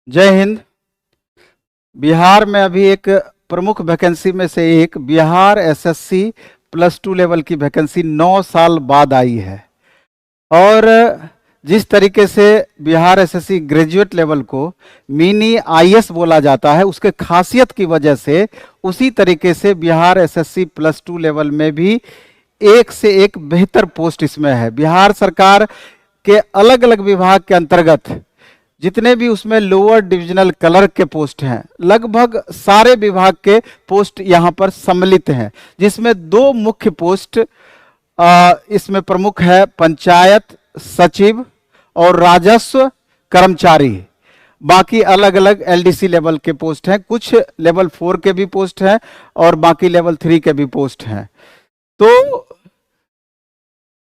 जय हिंद। बिहार में अभी एक प्रमुख वैकेंसी में से एक बिहार एसएससी +2 लेवल की वैकेंसी 9 साल बाद आई है। और जिस तरीके से बिहार एसएससी ग्रेजुएट लेवल को मिनी आईएएस बोला जाता है, उसके खासियत की वजह से उसी तरीके से बिहार एसएससी +2 लेवल में भी एक से एक बेहतर पोस्ट इसमें है। बिहार सरकार के अलग अलग विभाग के अंतर्गत जितने भी उसमें लोअर डिविजनल क्लर्क के पोस्ट हैं, लगभग सारे विभाग के पोस्ट यहाँ पर सम्मिलित हैं, जिसमें 2 मुख्य पोस्ट इसमें प्रमुख है, पंचायत सचिव और राजस्व कर्मचारी। बाकी अलग अलग एलडीसी लेवल के पोस्ट हैं, कुछ लेवल 4 के भी पोस्ट हैं और बाकी लेवल 3 के भी पोस्ट हैं। तो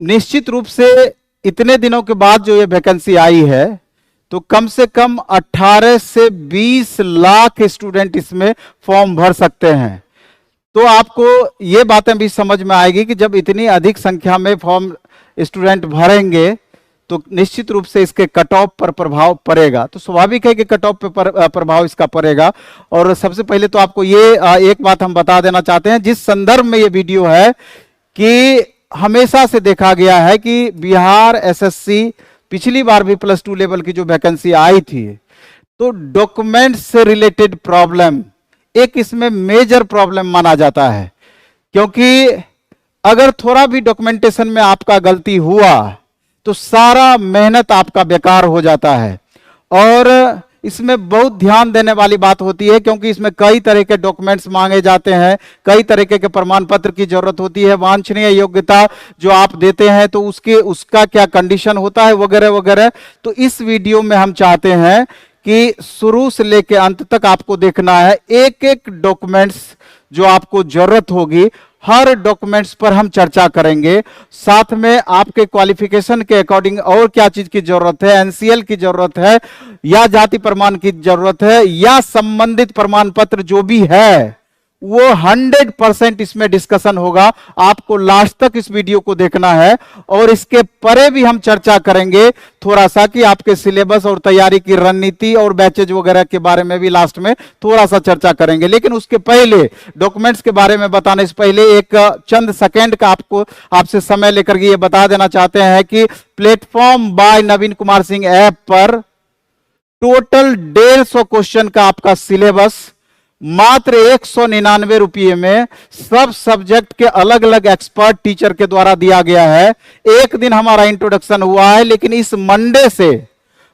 निश्चित रूप से इतने दिनों के बाद जो ये वैकेंसी आई है, तो कम से कम 18 से 20 लाख स्टूडेंट इसमें फॉर्म भर सकते हैं। तो आपको ये बातें भी समझ में आएगी कि जब इतनी अधिक संख्या में फॉर्म स्टूडेंट भरेंगे तो निश्चित रूप से इसके कट ऑफ पर प्रभाव पड़ेगा। तो स्वाभाविक है कि कट ऑफ पर प्रभाव इसका पड़ेगा। और सबसे पहले तो आपको ये एक बात हम बता देना चाहते हैं, जिस संदर्भ में ये वीडियो है, कि हमेशा से देखा गया है कि बिहार एसएससी पिछली बार भी +2 लेवल की जो वैकेंसी आई थी, तो डॉक्यूमेंट्स से रिलेटेड प्रॉब्लम एक इसमें मेजर प्रॉब्लम माना जाता है। क्योंकि अगर थोड़ा भी डॉक्यूमेंटेशन में आपका गलती हुआ तो सारा मेहनत आपका बेकार हो जाता है। और इसमें बहुत ध्यान देने वाली बात होती है, क्योंकि इसमें कई तरह के डॉक्यूमेंट्स मांगे जाते हैं, कई तरीके के प्रमाण पत्र की जरूरत होती है, वांछनीय योग्यता जो आप देते हैं तो उसका क्या कंडीशन होता है, वगैरह वगैरह। तो इस वीडियो में हम चाहते हैं कि शुरू से लेकर अंत तक आपको देखना है, एक एक डॉक्यूमेंट्स जो आपको जरूरत होगी, हर डॉक्यूमेंट्स पर हम चर्चा करेंगे। साथ में आपके क्वालिफिकेशन के अकॉर्डिंग और क्या चीज की जरूरत है, एनसीएल की जरूरत है या जाति प्रमाण की जरूरत है या संबंधित प्रमाण पत्र जो भी है, वो 100% इसमें डिस्कशन होगा। आपको लास्ट तक इस वीडियो को देखना है। और इसके परे भी हम चर्चा करेंगे थोड़ा सा कि आपके सिलेबस और तैयारी की रणनीति और बैचेज वगैरह के बारे में भी लास्ट में थोड़ा सा चर्चा करेंगे। लेकिन उसके पहले डॉक्यूमेंट्स के बारे में बताने से पहले एक चंद सेकेंड का आपसे समय लेकर के ये बता देना चाहते हैं कि प्लेटफॉर्म बाय नवीन कुमार सिंह ऐप पर टोटल 150 क्वेश्चन का आपका सिलेबस मात्र 199 रुपये में सब सब्जेक्ट के अलग अलग एक्सपर्ट टीचर के द्वारा दिया गया है। एक दिन हमारा इंट्रोडक्शन हुआ है, लेकिन इस मंडे से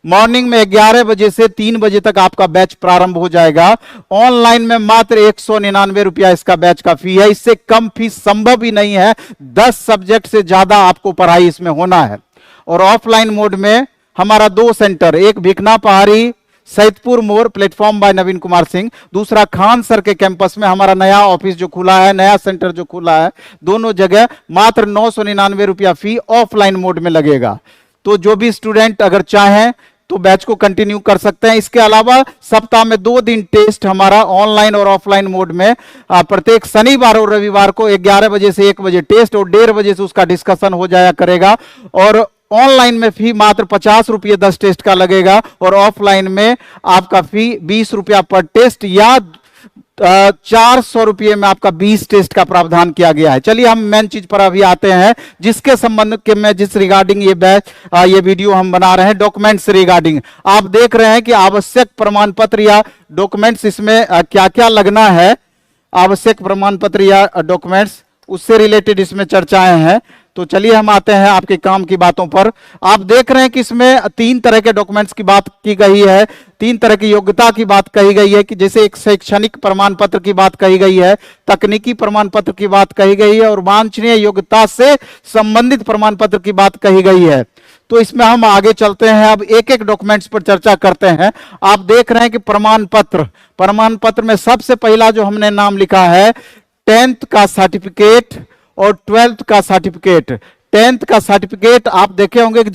मॉर्निंग में 11 बजे से 3 बजे तक आपका बैच प्रारंभ हो जाएगा। ऑनलाइन में मात्र 199 रुपया इसका बैच का फी है। इससे कम फीस संभव ही नहीं है। 10 सब्जेक्ट से ज्यादा आपको पढ़ाई इसमें होना है। और ऑफलाइन मोड में हमारा 2 सेंटर, एक भिखना पहाड़ी सैदपुर मोड़ प्लेटफॉर्म बाय नवीन कुमार सिंह, दूसरा खान सर के कैंपस में हमारा नया ऑफिस जो खुला है, नया सेंटर जो खुला है, दोनों जगह मात्र 999 रुपया फी ऑफलाइन मोड में लगेगा। तो जो भी स्टूडेंट अगर चाहें तो बैच को कंटिन्यू कर सकते हैं। इसके अलावा सप्ताह में 2 दिन टेस्ट हमारा ऑनलाइन और ऑफलाइन मोड में प्रत्येक शनिवार और रविवार को 11 बजे से 1 बजे टेस्ट और 1:30 बजे से उसका डिस्कशन हो जाया करेगा। और ऑनलाइन में फी मात्र 50 रुपये 10 टेस्ट का लगेगा और ऑफलाइन में आपका फी 20 रुपया पर टेस्ट या 400 रुपये में आपका 20 टेस्ट का प्रावधान किया गया है। चलिए हम मेन चीज पर अभी आते हैं, जिसके संबंध के में जिस रिगार्डिंग ये वीडियो हम बना रहे हैं, डॉक्यूमेंट्स रिगार्डिंग। आप देख रहे हैं कि आवश्यक प्रमाण पत्र या डॉक्यूमेंट्स इसमें क्या क्या लगना है, आवश्यक प्रमाण पत्र या डॉक्यूमेंट्स, उससे रिलेटेड इसमें चर्चाएं हैं। तो चलिए हम आते हैं आपके काम की बातों पर। आप देख रहे हैं कि इसमें 3 तरह के डॉक्यूमेंट्स की बात की गई है, 3 तरह की योग्यता की बात कही गई है, कि जैसे एक शैक्षणिक प्रमाण पत्र की बात कही गई है, तकनीकी प्रमाण पत्र की बात कही गई है और वांछनीय योग्यता से संबंधित प्रमाण पत्र की बात कही गई है। तो इसमें हम आगे चलते हैं, अब एक एक डॉक्यूमेंट्स पर चर्चा करते हैं। आप देख रहे हैं कि प्रमाण पत्र में सबसे पहला जो हमने नाम लिखा है, 10th का सर्टिफिकेट और 12th का सर्टिफिकेट। 10th का सर्टिफिकेट आप देखे होंगे कि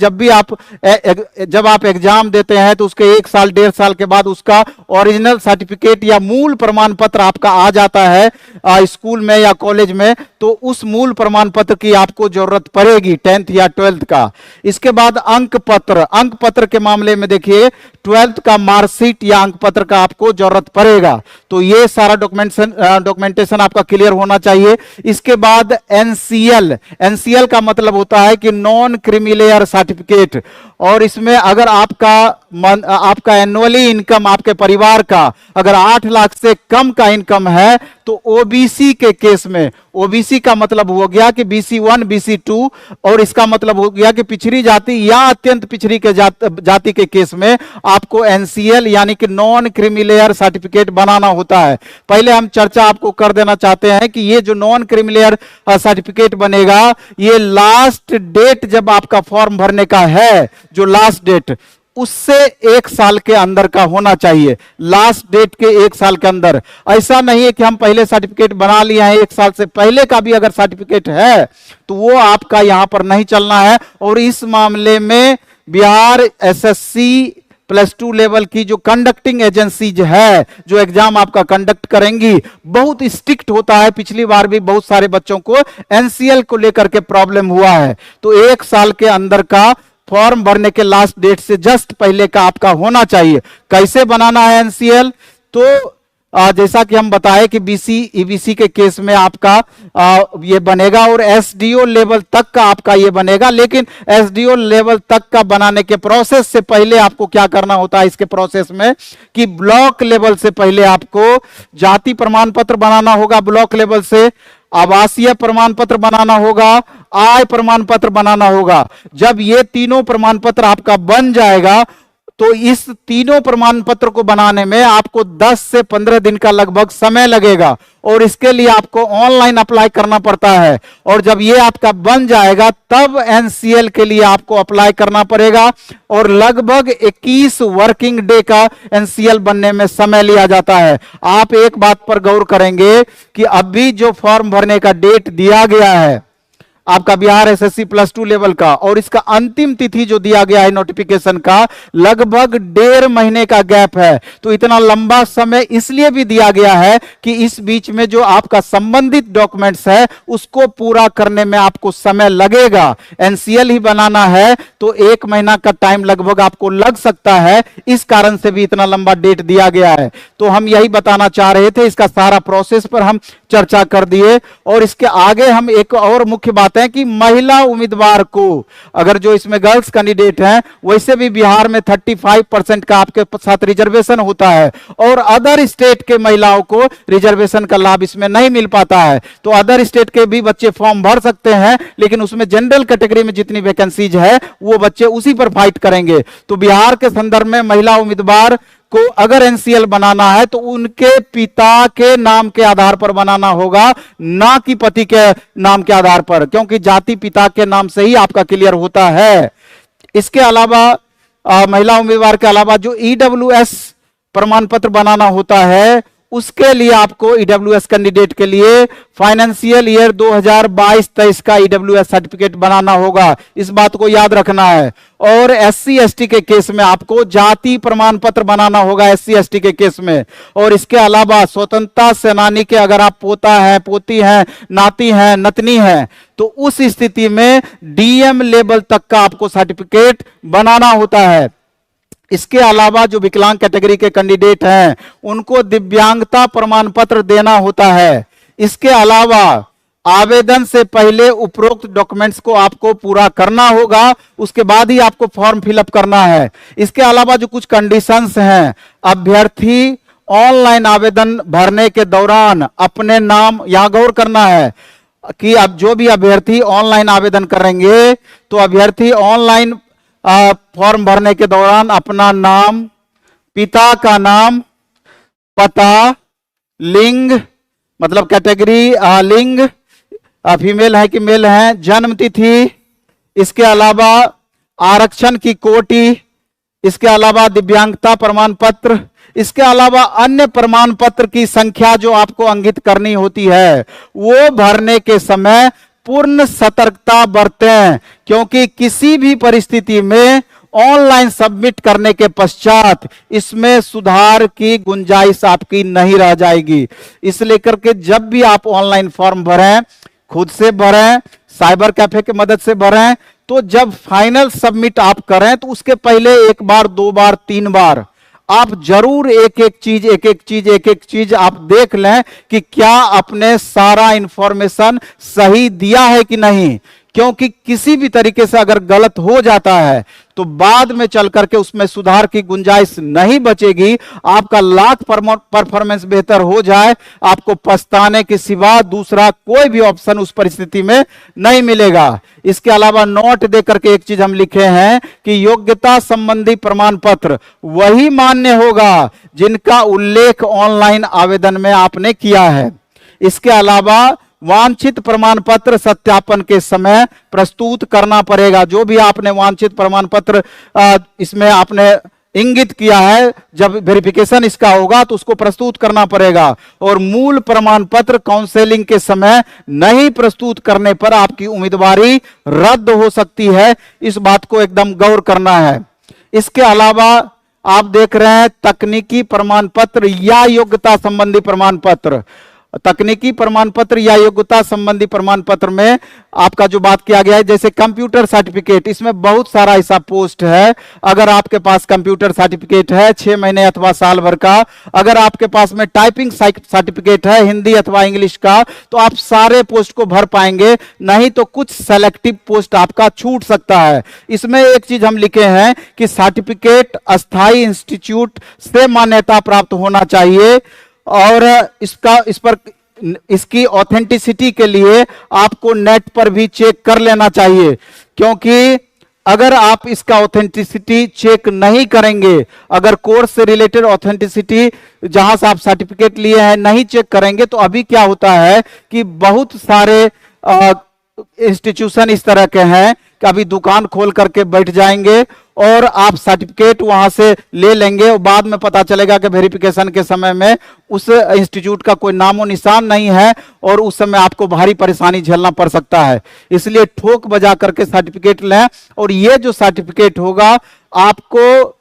जब आप एग्जाम देते हैं तो उसके 1 साल 1.5 साल के बाद उसका ओरिजिनल सर्टिफिकेट या मूल प्रमाण पत्र आपका आ जाता है। स्कूल में या कॉलेज में, तो उस मूल प्रमाण पत्र की आपको जरूरत पड़ेगी 10th या 12th का। इसके बाद अंक पत्र के मामले में देखिए 12th का मार्कशीट या अंक पत्र का आपको जरूरत पड़ेगा। तो ये सारा डॉक्यूमेंटेशन आपका क्लियर होना चाहिए। इसके बाद एनसीएल का मतलब होता है कि नॉन क्रीमी सर्टिफिकेट, और इसमें अगर आपका एनुअली इनकम आपके परिवार का अगर 8 लाख से कम का इनकम है, तो ओबीसी के केस में, ओबीसी का मतलब हो गया कि BC1 BC2, और इसका मतलब हो गया कि पिछड़ी जाति या अत्यंत पिछड़ी के जाति के केस में आपको एनसीएल यानी कि नॉन क्रीमी लेयर सर्टिफिकेट बनाना होता है। पहले हम चर्चा आपको कर देना चाहते हैं कि ये जो नॉन क्रीमी लेयर सर्टिफिकेट बनेगा, ये लास्ट डेट जब आपका फॉर्म भरने का है, जो लास्ट डेट उससे 1 साल के अंदर का होना चाहिए। लास्ट डेट के 1 साल के अंदर। ऐसा नहीं है कि हम पहले सर्टिफिकेट बना लिए हैं, 1 साल से पहले का भी अगर सर्टिफिकेट है तो वो आपका यहां पर नहीं चलना है। और इस मामले में बिहार एसएससी +2 लेवल की जो कंडक्टिंग एजेंसी है, जो एग्जाम आपका कंडक्ट करेंगी, बहुत स्ट्रिक्ट होता है। पिछली बार भी बहुत सारे बच्चों को एनसीएल को लेकर के प्रॉब्लम हुआ है। तो 1 साल के अंदर का फॉर्म भरने के लास्ट डेट से जस्ट पहले का आपका होना चाहिए। कैसे बनाना है एनसीएल? तो जैसा कि हम बताए कि बीसी ईबीसी के केस में आपका ये बनेगा, और एसडीओ लेवल तक का आपका ये बनेगा। लेकिन एसडीओ लेवल तक का बनाने के प्रोसेस से पहले आपको क्या करना होता है इसके प्रोसेस में, कि ब्लॉक लेवल से पहले आपको जाति प्रमाण पत्र बनाना होगा, ब्लॉक लेवल से आवासीय प्रमाण पत्र बनाना होगा, आय प्रमाण पत्र बनाना होगा। जब ये तीनों प्रमाण पत्र आपका बन जाएगा, तो इस तीनों प्रमाण पत्र को बनाने में आपको 10 से 15 दिन का लगभग समय लगेगा, और इसके लिए आपको ऑनलाइन अप्लाई करना पड़ता है। और जब ये आपका बन जाएगा तब एनसीएल के लिए आपको अप्लाई करना पड़ेगा, और लगभग 21 वर्किंग डे का एनसीएल बनने में समय लिया जाता है। आप एक बात पर गौर करेंगे कि अभी जो फॉर्म भरने का डेट दिया गया है आपका बिहार एसएससी +2 लेवल का, और इसका अंतिम तिथि जो दिया गया है नोटिफिकेशन का, लगभग 1.5 महीने का गैप है। तो इतना लंबा समय इसलिए भी दिया गया है कि इस बीच में जो आपका संबंधित डॉक्यूमेंट्स है उसको पूरा करने में आपको समय लगेगा। एनसीएल ही बनाना है तो 1 महीना का टाइम लगभग आपको लग सकता है, इस कारण से भी इतना लंबा डेट दिया गया है। तो हम यही बताना चाह रहे थे, इसका सारा प्रोसेस पर हम चर्चा कर दिए। और इसके आगे हम एक और मुख्य बात है कि महिला उम्मीदवार को, अगर जो इसमें गर्ल्स कैंडिडेट हैं, वैसे भी बिहार में 35% का आपके साथ रिजर्वेशन होता है, और अदर स्टेट के महिलाओं को रिजर्वेशन का लाभ इसमें नहीं मिल पाता है। तो अदर स्टेट के भी बच्चे फॉर्म भर सकते हैं, लेकिन उसमें जनरल कैटेगरी में जितनी वैकेंसीज है वो बच्चे उसी पर फाइट करेंगे। तो बिहार के संदर्भ में महिला उम्मीदवार को अगर एनसीएल बनाना है तो उनके पिता के नाम के आधार पर बनाना होगा, ना कि पति के नाम के आधार पर, क्योंकि जाति पिता के नाम से ही आपका क्लियर होता है। इसके अलावा महिला उम्मीदवार के अलावा जो ईडब्ल्यूएस प्रमाण पत्र बनाना होता है, उसके लिए आपको ईडब्ल्यूएस कैंडिडेट के लिए फाइनेंशियल ईयर 2022-23 का ईडब्ल्यूएस सर्टिफिकेट बनाना होगा, इस बात को याद रखना है। और एससी एसटी के केस में आपको जाति प्रमाण पत्र बनाना होगा, एससी एसटी के केस में। और इसके अलावा स्वतंत्रता सेनानी के अगर आप पोता है, पोती हैं, नाती हैं, नतनी हैं, तो उस स्थिति में डीएम लेवल तक का आपको सर्टिफिकेट बनाना होता है। इसके अलावा जो विकलांग कैटेगरी के कैंडिडेट हैं उनको दिव्यांगता प्रमाण पत्र देना होता है। इसके अलावा आवेदन से पहले उपरोक्त डॉक्यूमेंट्स को आपको पूरा करना होगा, उसके बाद ही आपको फॉर्म फिलअप करना है। इसके अलावा जो कुछ कंडीशंस हैं, अभ्यर्थी ऑनलाइन आवेदन भरने के दौरान अपने नाम, यहां गौर करना है कि अब जो भी अभ्यर्थी ऑनलाइन आवेदन करेंगे तो अभ्यर्थी ऑनलाइन फॉर्म भरने के दौरान अपना नाम, पिता का नाम, पता, लिंग मतलब कैटेगरी, लिंग फीमेल है कि मेल है, जन्म तिथि, इसके अलावा आरक्षण की कोटि, इसके अलावा दिव्यांगता प्रमाण पत्र, इसके अलावा अन्य प्रमाण पत्र की संख्या जो आपको अंकित करनी होती है वो भरने के समय पूर्ण सतर्कता बरतें, क्योंकि किसी भी परिस्थिति में ऑनलाइन सबमिट करने के पश्चात इसमें सुधार की गुंजाइश आपकी नहीं रह जाएगी। इसलिए करके जब भी आप ऑनलाइन फॉर्म भरें, खुद से भरें, साइबर कैफे की मदद से भरें, तो जब फाइनल सबमिट आप करें तो उसके पहले 1 बार 2 बार 3 बार आप जरूर एक एक चीज आप देख लें कि क्या आपने सारा इंफॉर्मेशन सही दिया है कि नहीं। क्योंकि किसी भी तरीके से अगर गलत हो जाता है तो बाद में चल करके उसमें सुधार की गुंजाइश नहीं बचेगी। आपका लाख परफॉर्मेंस बेहतर हो जाए, आपको पछताने के सिवा दूसरा कोई भी ऑप्शन उस परिस्थिति में नहीं मिलेगा। इसके अलावा नोट दे करके एक चीज हम लिखे हैं कि योग्यता संबंधी प्रमाण पत्र वही मान्य होगा जिनका उल्लेख ऑनलाइन आवेदन में आपने किया है। इसके अलावा वांछित प्रमाण पत्र सत्यापन के समय प्रस्तुत करना पड़ेगा। जो भी आपने वांछित प्रमाण पत्र इसमें आपने इंगित किया है, जब वेरिफिकेशन इसका होगा तो उसको प्रस्तुत करना पड़ेगा। और मूल प्रमाण पत्र काउंसलिंग के समय नहीं प्रस्तुत करने पर आपकी उम्मीदवारी रद्द हो सकती है। इस बात को एकदम गौर करना है। इसके अलावा आप देख रहे हैं तकनीकी प्रमाण पत्र या योग्यता संबंधी प्रमाण पत्र। तकनीकी प्रमाण पत्र या योग्यता संबंधी प्रमाण पत्र में आपका जो बात किया गया है, जैसे कंप्यूटर सर्टिफिकेट, इसमें बहुत सारा ऐसा पोस्ट है। अगर आपके पास कंप्यूटर सर्टिफिकेट है 6 महीने अथवा साल भर का, अगर आपके पास में टाइपिंग सर्टिफिकेट है हिंदी अथवा इंग्लिश का, तो आप सारे पोस्ट को भर पाएंगे, नहीं तो कुछ सेलेक्टिव पोस्ट आपका छूट सकता है। इसमें एक चीज हम लिखे हैं कि सर्टिफिकेट अस्थाई इंस्टीट्यूट से मान्यता प्राप्त होना चाहिए और इसकी ऑथेंटिसिटी के लिए आपको नेट पर भी चेक कर लेना चाहिए। क्योंकि अगर आप इसका ऑथेंटिसिटी चेक नहीं करेंगे, अगर कोर्स से रिलेटेड ऑथेंटिसिटी जहां से आप सर्टिफिकेट लिए हैं नहीं चेक करेंगे, तो अभी क्या होता है कि बहुत सारे इंस्टीट्यूशन इस तरह के हैं कि अभी दुकान खोल करके बैठ जाएंगे और आप सर्टिफिकेट वहां से ले लेंगे और बाद में पता चलेगा कि वेरिफिकेशन के समय में उस इंस्टीट्यूट का कोई नामो निशान नहीं है और उस समय आपको भारी परेशानी झेलना पड़ सकता है। इसलिए ठोक बजा करके सर्टिफिकेट लें। और ये जो सर्टिफिकेट होगा आपको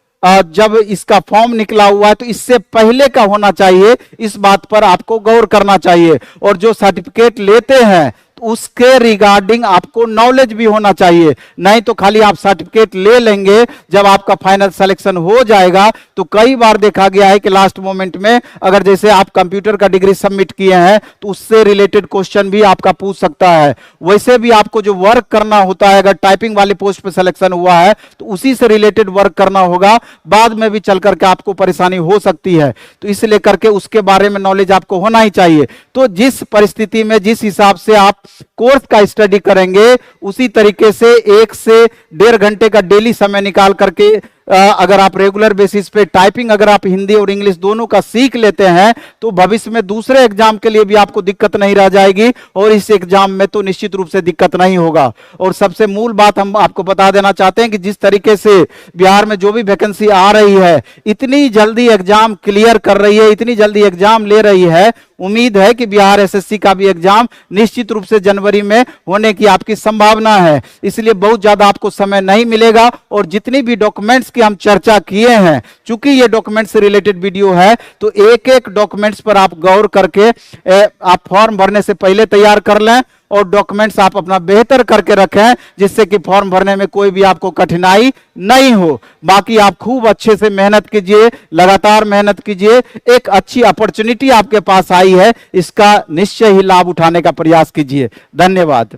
जब इसका फॉर्म निकला हुआ है तो इससे पहले का होना चाहिए, इस बात पर आपको गौर करना चाहिए। और जो सर्टिफिकेट लेते हैं उसके रिगार्डिंग आपको नॉलेज भी होना चाहिए, नहीं तो खाली आप सर्टिफिकेट ले लेंगे, जब आपका फाइनल सिलेक्शन हो जाएगा तो कई बार देखा गया है कि लास्ट मोमेंट में अगर जैसे आप कंप्यूटर का डिग्री सबमिट किए हैं तो उससे रिलेटेड क्वेश्चन भी आपका पूछ सकता है। वैसे भी आपको जो वर्क करना होता है, अगर टाइपिंग वाले पोस्ट पे सिलेक्शन हुआ है तो उसी से रिलेटेड वर्क करना होगा, बाद में भी चल करके आपको परेशानी हो सकती है। तो इसलिए करके उसके बारे में नॉलेज आपको होना ही चाहिए। तो जिस परिस्थिति में जिस हिसाब से आप कोर्स का स्टडी करेंगे उसी तरीके से 1 से 1.5 घंटे का डेली समय निकाल करके अगर आप रेगुलर बेसिस पे टाइपिंग अगर आप हिंदी और इंग्लिश दोनों का सीख लेते हैं तो भविष्य में दूसरे एग्जाम के लिए भी आपको दिक्कत नहीं रह जाएगी और इस एग्जाम में तो निश्चित रूप से दिक्कत नहीं होगा। और सबसे मूल बात हम आपको बता देना चाहते हैं कि जिस तरीके से बिहार में जो भी वैकेंसी आ रही है, इतनी जल्दी एग्जाम क्लियर कर रही है, इतनी जल्दी एग्जाम ले रही है, उम्मीद है कि बिहार एसएससी का भी एग्जाम निश्चित रूप से जनवरी में होने की आपकी संभावना है। इसलिए बहुत ज्यादा आपको समय नहीं मिलेगा और जितनी भी डॉक्यूमेंट्स की हम चर्चा किए हैं, चूंकि ये डॉक्यूमेंट से रिलेटेड वीडियो है तो एक एक डॉक्यूमेंट्स पर आप गौर करके आप फॉर्म भरने से पहले तैयार कर लें और डॉक्यूमेंट्स आप अपना बेहतर करके रखें, जिससे कि फॉर्म भरने में कोई भी आपको कठिनाई नहीं हो। बाकी आप खूब अच्छे से मेहनत कीजिए, लगातार मेहनत कीजिए। एक अच्छी अपॉर्चुनिटी आपके पास आई है, इसका निश्चय ही लाभ उठाने का प्रयास कीजिए। धन्यवाद।